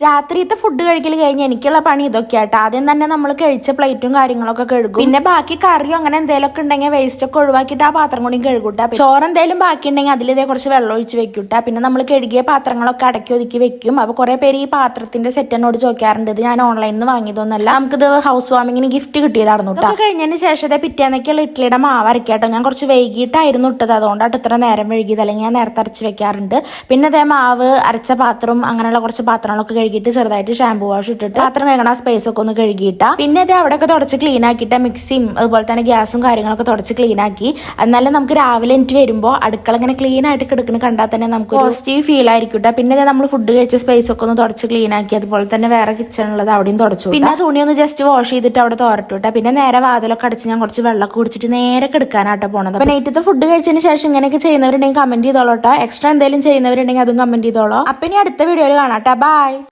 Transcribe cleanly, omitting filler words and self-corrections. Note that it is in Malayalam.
രാത്രിയത്തെ ഫുഡ് കഴിക്കൽ കഴിഞ്ഞ് എനിക്കുള്ള പണി ഇതൊക്കെയാട്ടോ. ആദ്യം തന്നെ നമ്മൾ കഴിച്ച പ്ലേറ്റും കാര്യങ്ങളൊക്കെ കഴുകും. പിന്നെ ബാക്കി കറിയോ അങ്ങനെ എന്തെങ്കിലുമൊക്കെ ഉണ്ടെങ്കിൽ വേസ്റ്റ് ഒക്കെ ഒഴിവാക്കിയിട്ട് ആ പാത്രം കൂടി കഴുകൂട്ടാ. ചോറ് എന്തെങ്കിലും ബാക്കി ഉണ്ടെങ്കിൽ അതിലിതേ കുറച്ച് വെള്ളം ഒഴിച്ച് വെക്കൂട്ടാ. പിന്നെ നമ്മൾ കഴുകിയ പാത്രങ്ങളൊക്കെ അടക്കി ഒതുക്കി വെക്കും. അപ്പൊ കുറെ പേര് ഈ പാത്രത്തിന്റെ സെറ്റ് എന്നോട് ചോദിക്കാറുണ്ട്. ഇത് ഞാൻ ഓൺലൈനിൽ നിന്ന് വാങ്ങിയതൊന്നല്ല, നമുക്കിത് ഹൗസ് വാമിങ്ങിന് ഗിഫ്റ്റ് കിട്ടിയതായിരുന്നു കേട്ടോ. കഴിഞ്ഞതിന് ശേഷം പിറ്റേന്നൊക്കെയുള്ള ഇഡ്ഡലിയുടെ മാവ് അരക്കാട്ടോ. ഞാൻ കുറച്ച് വൈകിട്ടായിരുന്നു ഇട്ടത്, അതുകൊണ്ടാണ് ഇത്ര നേരം വൈകിയത്. അല്ലെങ്കിൽ ഞാൻ നേരത്തെ അരച്ച് വെക്കാറുണ്ട്. പിന്നെ അതേ മാവ് അരച്ച പാത്രം അങ്ങനെയുള്ള കുറച്ച് പാത്രങ്ങളൊക്കെ കഴുകിയിട്ട് ചെറുതായിട്ട് ഷാമ്പൂ വാഷ് ഇട്ടിട്ട് പാത്രം വേഗണ സ്പേസ് ഒക്കെ ഒന്ന് കഴുകിയിട്ടാ. പിന്നെ അത് അവിടെയൊക്കെ തുടച്ച് ക്ലീൻ ആക്കിയിട്ട് മിക്സിയും അതുപോലെ തന്നെ ഗ്യാസും കാര്യങ്ങളൊക്കെ തുടച്ച് ക്ലീൻ ആക്കി. എന്നാലും നമുക്ക് രാവിലെ എനിക്ക് വരുമ്പോൾ അടുക്കള ഇങ്ങനെ ക്ലീൻ ആയിട്ട് കിടക്കുന്ന കണ്ടാൽ തന്നെ നമുക്ക് പോസിറ്റീവ് ഫീൽ ആയിരിക്കും. പിന്നെ നമ്മൾ ഫുഡ് കഴിച്ച സ്പേസ് ഒക്കെ ഒന്ന് തുടച്ച് ക്ലീൻ ആക്കി. അതുപോലെ തന്നെ വേറെ കിച്ചണുള്ളത് അവിടെയും തുടച്ചു. പിന്നെ തുണി ഒന്ന് ജസ്റ്റ് വാഷ് ചെയ്തിട്ട് അവിടെ തോരട്ടുവിട്ട. പിന്നെ നേരെ വാതിലൊക്കെ അടിച്ച് ഞാൻ കുറച്ച് വെള്ളമൊക്കെ കുടിച്ചിട്ട് നേരെ കിടക്കാനാട്ടോ പോണത്. അപ്പൊ നൈറ്റത്തെ ഫുഡ് കഴിച്ചതിന് ശേഷം ഇങ്ങനെയൊക്കെ ചെയ്യുന്നവരുണ്ടെങ്കിൽ കമന്റ് ചെയ്തോളൂട്ടോ. എക്സ്ട്രാ എന്തെങ്കിലും ചെയ്യുന്നവരുണ്ടെങ്കിൽ അതും കമന്റ് ചെയ്തോളൂ. അപ്പൊ ഇനി അടുത്ത വീഡിയോയിൽ കാണാട്ടോ. ബൈ.